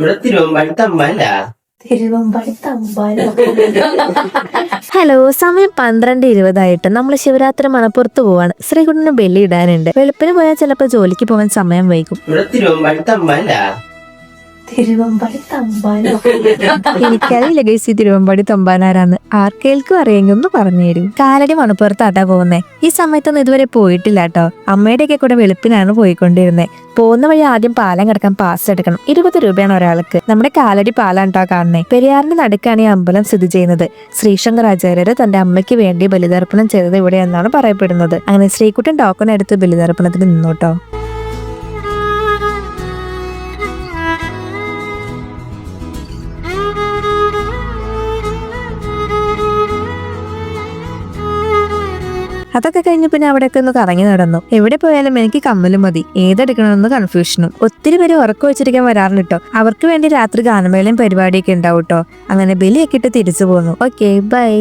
ഇവിടെ തിരുവമ്പാടി ഹലോ, സമയം 12:20 നമ്മൾ ശിവരാത്രി മണപ്പുറത്ത് പോവാണ്. ശ്രീകുട്ടന് ബലി ഇടാനുണ്ട്. വെളുപ്പിന് പോയാൽ ചിലപ്പോ ജോലിക്ക് പോകാൻ സമയം വൈകും. ഇവിടെ എനിക്കറിയില്ല ഗൈസ്, തിരുവമ്പാടി തമ്പാനാരാന്ന്. ആർക്കേൽക്കും അറിയെങ്കിൽ ഒന്ന് പറഞ്ഞു തരും. കാലടി മണപ്പുറത്താട്ടാ പോകുന്നേ. ഈ സമയത്തൊന്നും ഇതുവരെ പോയിട്ടില്ല കേട്ടോ. അമ്മയുടെയൊക്കെ കൂടെ വെളുപ്പിനാണ് പോയിക്കൊണ്ടിരുന്നത്. പോകുന്ന വഴി ആദ്യം പാലം കിടക്കാൻ പാസ് എടുക്കണം. 20 രൂപയാണ് ഒരാൾക്ക്. നമ്മുടെ കാലടി പാലാണ് കേട്ടോ കാണുന്നേ. പെരിയാറിന്റെ നടുക്കാണ് ഈ അമ്പലം സ്ഥിതി ചെയ്യുന്നത്. ശ്രീശങ്കരാചാര്യര് തന്റെ അമ്മയ്ക്ക് വേണ്ടി ബലിതർപ്പണം ചെയ്തത് ഇവിടെ എന്നാണ് പറയപ്പെടുന്നത്. അങ്ങനെ ശ്രീകുട്ടൻ ടോക്കൺ എടുത്ത് ബലിതർപ്പണത്തിന് നിന്നോട്ടോ. അതൊക്കെ കഴിഞ്ഞ് പിന്നെ അവിടെയൊക്കെ ഒന്ന് കറങ്ങി നടന്നു. എവിടെ പോയാലും എനിക്ക് കമ്മലും മതി. ഏതെടുക്കണമെന്ന് കൺഫ്യൂഷനും. ഒത്തിരി പേര് ഉറക്കം വെച്ചിരിക്കാൻ വരാറുണ്ട് കേട്ടോ. അവർക്ക് വേണ്ടി രാത്രി ഗാനമേളയും പരിപാടിയൊക്കെ ഉണ്ടാവും കേട്ടോ. അങ്ങനെ ബലിയൊക്കെ ഇട്ട് തിരിച്ചു പോന്നു. Okay, by.